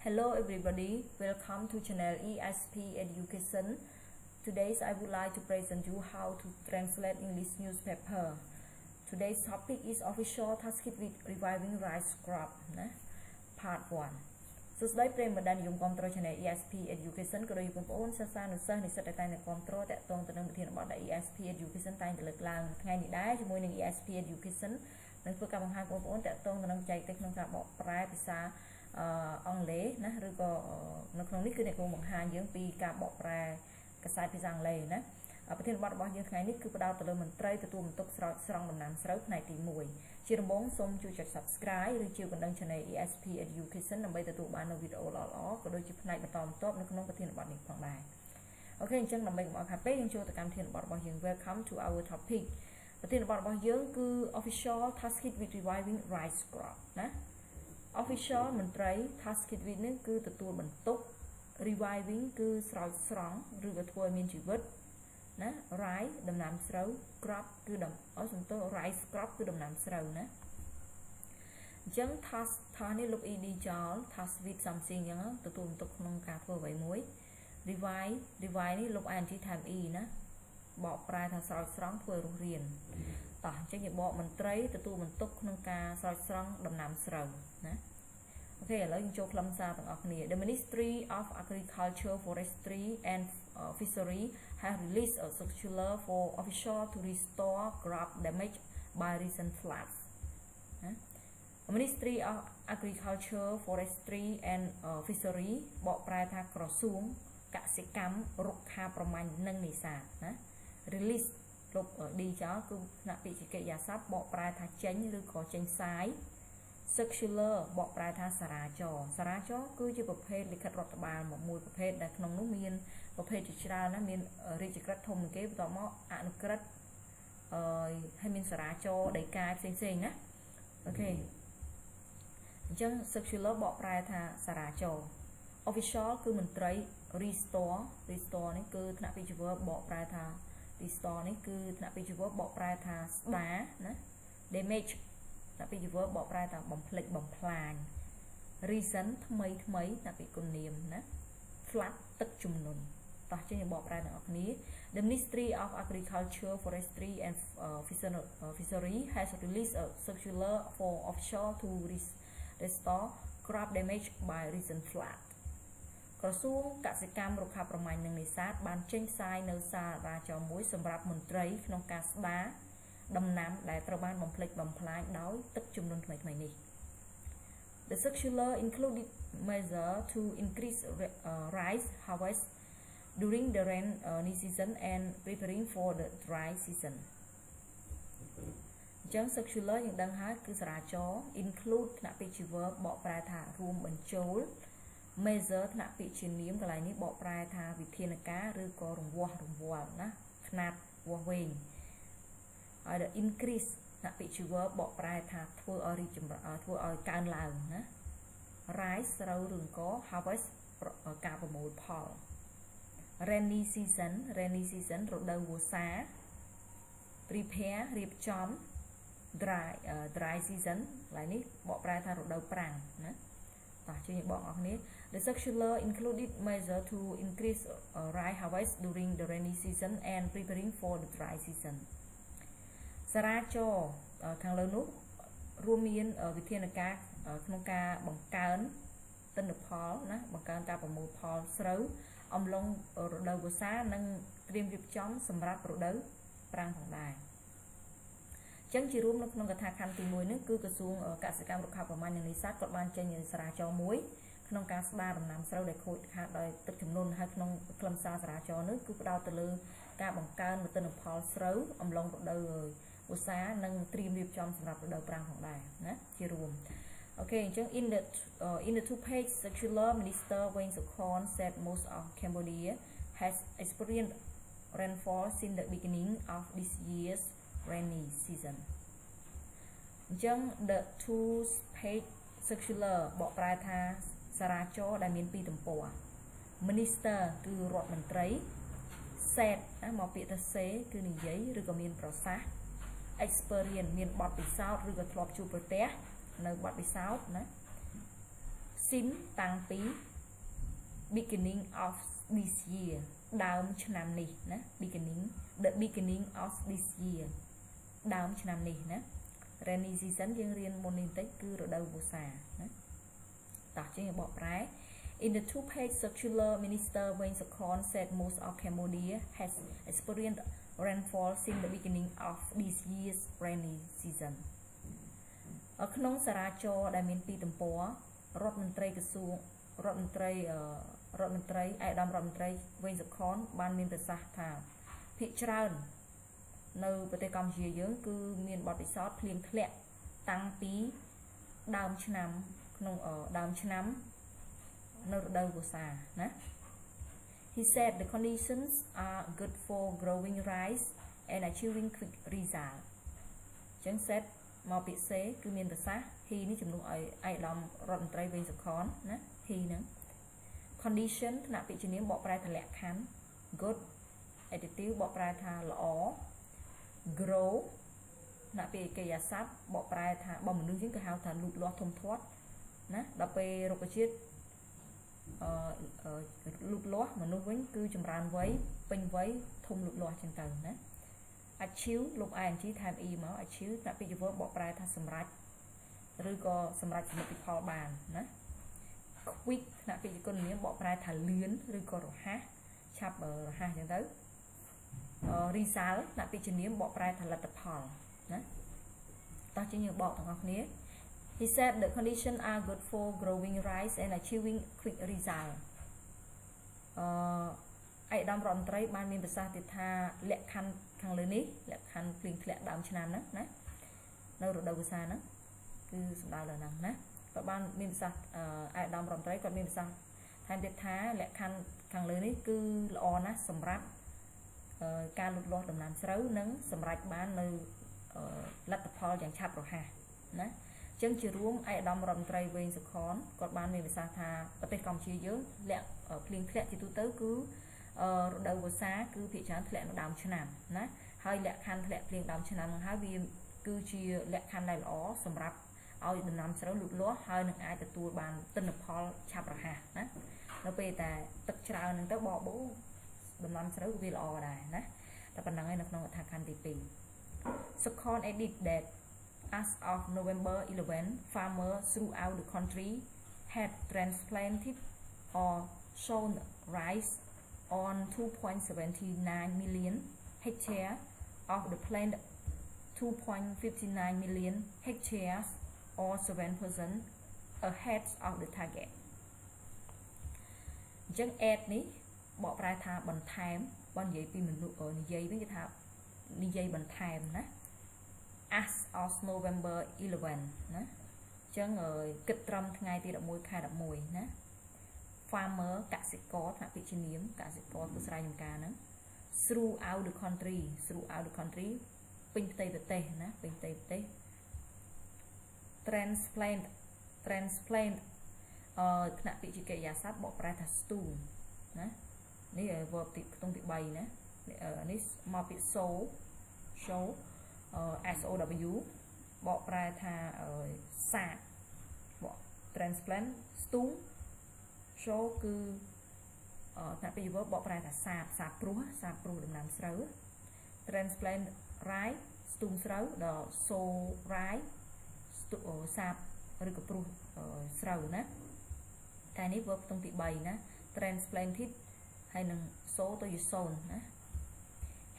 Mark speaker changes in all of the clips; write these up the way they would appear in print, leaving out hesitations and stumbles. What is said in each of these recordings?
Speaker 1: Hello everybody, welcome to channel ESP Education. Today I would like to present you how to translate English newspaper. Today's topic is official task with reviving rice crop, part 1. So today President Yum Control channel ESP Education ក៏ដោយបងប្អូនសិស្សនិស្សិតនិស្សិតតែនៅគ្រប់គ្រងតាក់ទងទៅនឹងវិធានបទដែល ESP Education តែងតែលើកឡើងថ្ងៃនេះដែរជាមួយនឹង ESP Education នឹងធ្វើការបង្ហាញបងប្អូនតាក់ទងទៅនឹងបច្ចេកទេសក្នុងការបកប្រែភាសាអង់គ្លេសណាឬក៏នៅក្នុងនេះគឺអ្នកគង់បង្ហាញយើងពីការបកប្រែកាសែតភាសាអង់គ្លេសណាប្រធានបទរបស់យើងថ្ងៃនេះគឺផ្ដោតទៅលើមន្ត្រីទទួលបន្ទុកស្រង់ដំណាំស្រូវផ្នែកទី1ជាដំបូងសូមជួយចុច Subscribe ឬជាបណ្ដឹង Channel ESP Education ដើម្បីទទួលបាននូវវីដេអូល្អៗក៏ដូចជាផ្នែកបន្តបន្ទាប់នៅក្នុងប្រធានបទនេះផងដែរអូខេអញ្ចឹងដើម្បីកុំឲ្យខាតពេលយើងចូលទៅកម្មវិធីរបស់យើង Welcome to our topic ប្រធានបទរបស់យើងគឺ Official Task with Reviving Rice Crop ណា Official មន្ត្រី task with នេះគឺទទួលបន្ទុក reviving គឺស្រោចស្រង់ឬក៏ធ្វើឲ្យមានជីវិតណា rice ដំណាំស្រូវ crop គឺrice crop គឺដំណាំស្រូវណាអញ្ចឹង task នេះលុប ed ចោល task with something អញ្ចឹងទទួលបន្ទុកក្នុងការធ្វើអ្វីមួយ revive នេះលុប ing ថែម e ណាបកប្រែថាស្រោចស្រង់ធ្វើរស់រានតោះអញ្ចឹងជាបកមន្ត្រីទទួលបន្ទុកក្នុងការស្រោចស្រង់ដំណាំស្រូវណាអូខេឥឡូវយើងចូលខ្លឹមសារទាំងអស់គ្នា The Ministry of Agriculture, Forestry and Fishery has released a circular for officials to restore crop damage by recent floods. Ministry of Agriculture, Forestry and Fishery បកប្រែថាក្រសួងកសិកម្មរុក្ខាប្រមាញ់និងនេសាទណា release លុប d ចោលគឺថ្នាក់ពាក្យកិរិយាសព្ទបកប្រែថាចេញឬក៏ចេញផ្សាយ circular បកប្រែថាសារាចរគឺជាប្រភេទលិខិតរដ្ឋបាលមួយប្រភេទដែលក្នុងនោះមានប្រភេទជាច្រើនណាមានរាជក្រឹត្យធំគេបន្ទាប់មកអនុក្រឹត្យហើយមានសារាចរដីកាយផ្សេងៗណាអូខេអញ្ចឹង circular បកប្រែថាសារាចរ official គឺមន្ត្រី restore នេះគឺថ្នាក់ពាក្យ verb បកប្រែថា restore នេះគឺថ្នាក់ពាក្យ verb បកប្រែថាស្ដារណា damage ថ្នាក់ពាក្យ verb បកប្រែថាបំផ្លិចបំផ្លាញ reason ថ្មីថ្នាក់ពាក្យគុណនាមណា flood ទឹកជំនន់តោះចេញបកប្រែទាំងអស់គ្នា The Ministry of Agriculture, Forestry and Fishery has released a circular for officials to restore crop damage by recent flood ក្រសួងកសិកម្មរុក្ខាប្រមាញ់និងនេសាទបានចេញផ្សាយនៅសារចរមួយសម្រាប់មន្ត្រីក្នុងការស្ដារដំណាំដែលត្រូវបានបំផ្លិចបំផ្លាញដោយទឹកជំនន់ថ្មីនេះ The circular included measures to increase rice harvest during the rainy season and preparing for the dry season អញ្ចឹង circular យើងដឹងហើយគឺសារាចរ include ថ្នាក់ពាក្យ verb បកប្រែថារួមបញ្ចូល measure ថ្នាក់ពាក្យជានាមកន្លែងនេះបកប្រែថាវិធានការឬក៏រង្វាស់ណាຂະຫນាតវាស់វែងហើយ the increase ថ្នាក់ពាក្យ verb បកប្រែថាធ្វើឲ្យកើនឡើងណា rise ស្រូវឬអង្គរ harvest ការប្រមូលផល rainy season រដូវវស្សា prepare រៀបចំ dry season កន្លែងនេះបកប្រែថារដូវប្រាំងណាតោះជួយបងអរគ្នា The circular included measures to increase rice harvest during the rainy season and preparing for the dry season សារាចរខាងលើនោះរួមមានវិធានការក្នុងការបង្កើនទិន្នផលណាបង្កើនការប្រមូលផលស្រូវអំឡុងរដូវវស្សានិងត្រៀមរៀបចំសម្រាប់រដូវប្រាំងផងដែរចឹងជារួមនៅក្នុងកថាខណ្ឌទី1នេះគឺក្រសួងកសិកម្មរុក្ខាប្រមាញ់និងនេសាទគាត់បានចេញសារាចរមួយក្នុងការស្ដារដំណាំស្រូវដែលខូចខាតដោយទឹកជំនន់ហើយក្នុងខ្លឹមសារសារាចរនេះគឺផ្ដោតទៅលើការបង្កើនទិន្នផលស្រូវអំឡុងរដូវវស្សានិងត្រៀមរៀបចំសម្រាប់រដូវប្រាំងផងដែរណាជារួមអូខេអញ្ចឹង in the two-page circular Minister Wayne Sukhon said most of Cambodia has experienced rainfall since the beginning of this year's rainy season អញ្ចឹង the two-page circular បកប្រែថាសារាចរដែលមាន2ទំព័រ Minister គឺរដ្ឋមន្ត្រី said មកពាក្យថា say គឺនិយាយឬក៏មានប្រសាសន៍ experience មានបទពិសោធន៍ឬក៏ធ្លាប់ជួបប្រទះនៅបទពិសោធន៍ណា since តាំងពី beginning of this year ដើមឆ្នាំនេះណា the beginning of this year ដើមឆ្នាំនេះណា rainy season យើងរៀនមុននេះបន្តិចគឺរដូវវស្សាណាតោះជាងបកប្រែ In the two-page circular, Minister Wayne Sakon said most of Cambodia has experienced rainfall since the beginning of this year's rainy season. ក្នុងសារាចរណ៍ដែលមានពីទំព័ររដ្ឋមន្ត្រីក្រសួងរដ្ឋមន្ត្រីឯកឧត្តមរដ្ឋមន្ត្រីវែងសុខនបានមានប្រសាសន៍ថាភាគច្រើននៅប្រទេសកម្ពុជាយើងគឺមានបទពិសោធន៍ភ្លៀងធ្លាក់តាំងពីដើមឆ្នាំក្នុងដើមឆ្នាំនៅរដូវវស្សាណា He said the conditions are good for growing rice and achieving quick result ចឹង set មកពាក្យ say គឺមានប្រសាសន៍ he នេះជំនួសឲ្យឯកឧត្តមរដ្ឋមន្ត្រីវែងសុខនណា he ហ្នឹង condition ថ្នាក់ពាក្យជំនាញបកប្រែថាលក្ខខណ្ឌ good adjective បកប្រែថាល្អ grow ថ្នាក់ពាក្យកិរិយាសព្ទបកប្រែថាបើមនុស្សយើងគេហៅថាលូតលាស់ធំធាត់ណាដល់ពេលរុក្ខជាតិលូតលាស់មនុស្សវិញគឺចម្រើនវ័យពេញវ័យធំលូតលាស់ចឹងទៅណា achieve លុប ing ថែម e មក achieve ថ្នាក់ពាក្យ verb បកប្រែថាសម្រេចឬក៏សម្រេចសមិទ្ធផលបានណា quick ថ្នាក់ពាក្យគុណនាមបកប្រែថាលឿនឬក៏រហ័សឆាប់រហ័សចឹងទៅresult ថ្នាក់ពាក្យជំនាញបកប្រែថាលទ្ធផលណាតោះជាយើងបកទាំងអស់គ្នា He said the conditions are good for growing rice and achieving quick result ឯកឧត្តមរដ្ឋមន្ត្រីបានមានប្រសាសន៍ទៀតថាលក្ខខណ្ឌខាងលើនេះលក្ខខណ្ឌភ្លៀងធ្លាក់ដើមឆ្នាំហ្នឹងណានៅរដូវវស្សាហ្នឹងគឺសំដៅដល់ហ្នឹងណាក៏បានមានប្រសាសន៍ឯកឧត្តមរដ្ឋមន្ត្រីគាត់មានប្រសាសន៍ថែមទៀតថាលក្ខខណ្ឌខាងលើនេះគឺល្អណាស់សម្រាប់ការលូតលាស់ដំណាំស្រូវនិងសម្រេចបាននៅលទ្ធផលយ៉ាងឆាប់រហ័សណាចឹងជារួមឯកឧត្តមរដ្ឋមន្ត្រីវែងសុខនគាត់បានមានប្រសាសន៍ថាប្រទេសកម្ពុជាយើងលក្ខភ្លៀងធ្លាក់ជាទូទៅគឺរដូវវស្សាគឺភាគច្រើនធ្លាក់នៅដើមឆ្នាំណាហើយលក្ខខណ្ឌធ្លាក់ភ្លៀងដើមឆ្នាំហ្នឹងហើយវាគឺជាលក្ខខណ្ឌដែលល្អសម្រាប់ឲ្យដំណាំស្រូវលូតលាស់ហើយនឹងអាចទទួលបានទិន្នផលឆាប់រហ័សណានៅពេលតែទឹកច្រើនហ្នឹងទៅបបោដំណាំស្រូវវាល្អដែរណាតែប៉ុណ្្នឹងឯងនៅក្នុងអត្ថខណ្ឌទី2 Second edit that as of November 11 farmers throughout the country had transplanted or sown rice on 2.79 million hectares of the planned 2.59 million hectares or 7% ahead of the target អញ្ចឹង add នេះបកប្រែថាបន្ថែមបើនិយាយពីមនុស្សនិយាយវិញគេថានិយាយបន្ថែមណា as of November 11ណាអញ្ចឹងគិតត្រឹមថ្ងៃទី11ខែ11ណា farmer កសិករថ្នាក់ពាក្យជានាមកសិករធ្វើស្រែចម្ការហ្នឹង throughout the country ពេញផ្ទៃប្រទេសណាពេញផ្ទៃប្រទេស transplant ថ្នាក់ពាក្យជាកិរិយាសព្ទបកប្រែថាស្ទូងណានេះ verb ទីខ្ទង់ទី3ណានេះមកពាក្យ sow SOW បកប្រែថាសាកបក transplant ស្ទូង show គឺថ្នាក់ពាក្យ verb បកប្រែថាសាបព្រោះដំណាំស្រូវ transplant rice ស្ទូងស្រូវដល់ sow rice សាបឬក៏ព្រោះស្រូវណាតែនេះ verb ខ្ទង់ទី3ណា transplanted ហើយនឹង sow ទៅជា sown ណា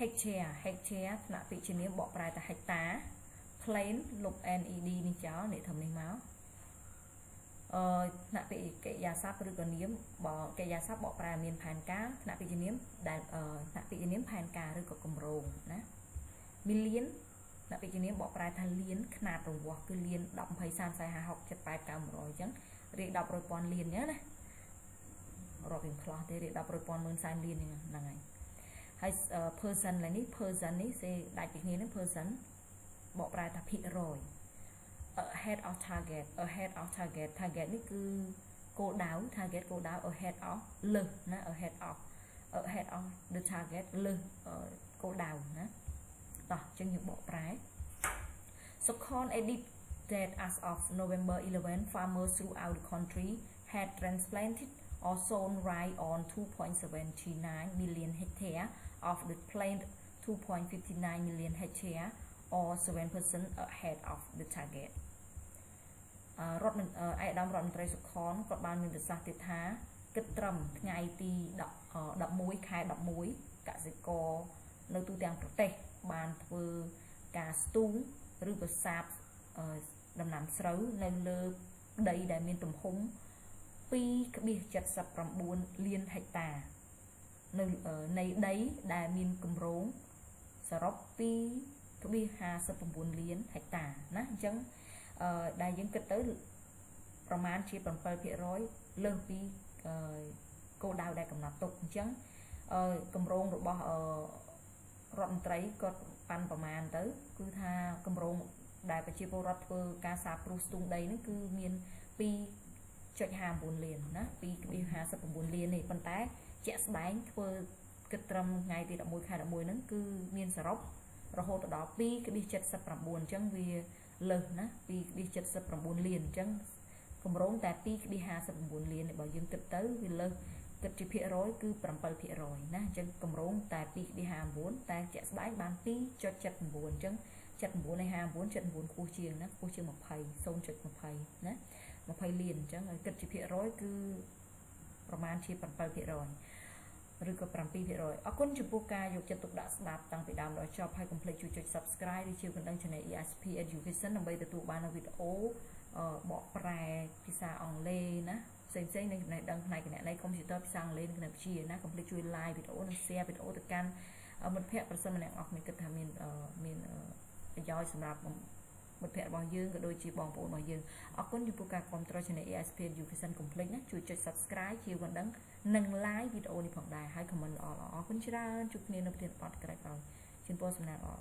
Speaker 1: hectare ថ្នាក់ពាក្យជានាមបកប្រែថា hectare plain លុប ned នេះចោលនេះធំនេះមកថ្នាក់ពាក្យកិរិយាសព្ទឬក៏នាមបើកិរិយាសព្ទបកប្រែមានផែនការថ្នាក់ពាក្យជានាមដែលថ្នាក់ពាក្យជានាមផែនការឬក៏គម្រោងណា million ថ្នាក់ពាក្យជានាមបកប្រែថាលានខ្នាតរង្វាស់គឺលាន10 20 30 40 50 70 80 90 100អញ្ចឹងរៀប10 100 ពាន់លានអញ្ចឹងណារាប់រៀងខ្លះទេរៀប10 100 ពាន់ 10000 សែនលានហ្នឹងហើយហើយ person ឡើយនេះ person នេះសេដាច់ពីគ្នានឹង person បកប្រែថាភាគរយ ahead of target target នេះគឺគោលដៅ target គោលដៅ ahead of លើសណា ahead of the target លើសគោលដៅណាតោះចឹងយើងបកប្រែ Second edit that as of November 11 farmers throughout the country had transplanted or sown rye on 2.79 million hectare of the planned 2.59 million hectare or 7% ahead of the target រដ្ឋឯកឧត្តមរដ្ឋមន្ត្រីសុខនក៏បានមានប្រសាសន៍ទៀតថាគិតត្រឹមថ្ងៃទី11ខែ11កសិករនៅទូទាំងប្រទេសបានធ្វើការស្ទូងឬក៏សាបដំណាំស្រូវនៅលើដីដែលមានទំហំ 2.79 លានហិកតានៅនៃដីដែលមានគម្រោងសរុប 2.59 លានហិកតាណាអញ្ចឹងដែលយើងគិតទៅប្រមាណជា 7% លើសពីគោលដៅដែលកំណត់ទុកអញ្ចឹងគម្រោងរបស់រដ្ឋមន្ត្រីគាត់ប៉ាន់ប្រមាណទៅគឺថាគម្រោងដែលប្រជាពលរដ្ឋធ្វើការសាបព្រោះស្ទូងដីនេះគឺមាន 2.59 លានណា 2.59 លាននេះប៉ុន្តែជាក់ស្ដែងធ្វើគិតត្រឹមថ្ងៃទី11ខែ11ហ្នឹងគឺមានសរុបរហូតដល់ 2.79 អញ្ចឹងវាលើសណា 2.79 លានអញ្ចឹងគម្រោងតែ 2.59 លានបើយើងគិតទៅវាលើសគិតជាភាគរយគឺ 7% ណាអញ្ចឹងគម្រោងតែ 2.59 តែជាក់ស្ដែងបាន 2.79 អញ្ចឹង 79 នៃ 59 79 ខ្ពស់ជាងណាខ្ពស់ជាង 20 0.20 ណា 20 លានអញ្ចឹងគិតជាភាគរយគឺប្រមាណជា 7% ឬក៏ 7% អរគុណចំពោះការយកចិត្តទុកដាក់ស្ដាប់តាំងពីដើមដល់ចប់ហើយកុំភ្លេចជួយចុច Subscribe ឬជាបណ្ដឹង Channel ESP Education ដើម្បីទទួលបាននូវវីដេអូបកប្រែភាសាអង់គ្លេសណាផ្សេងៗនឹងចំណេះដឹងផ្នែកគណនេយ្យកុំព្យូទ័រភាសាអង់គ្លេសនិងគណិតវិទ្យាណាកុំភ្លេចជួយ Like វីដេអូនិង Share វីដេអូទៅកាន់មិត្តភ័ក្តិប្រសិនម្នាក់អស់គ្នាគិតថាមានប្រយោជន៍សម្រាប់មិត្តភ័ក្តិរបស់យើងក៏ដូចជាបងប្អូនរបស់យើងអរគុណចំពោះការគាំទ្រ Channel ESP Education កុំភ្លេចណាជួយចុច Subscribe ជាបណ្ដឹងនិង Like វីដេអូនេះផងដែរហើយ comment ល្អៗអរគុណច្រើនជួបគ្នានៅប្រធានបទក្រោយៗជូនពរសំណាងល្អ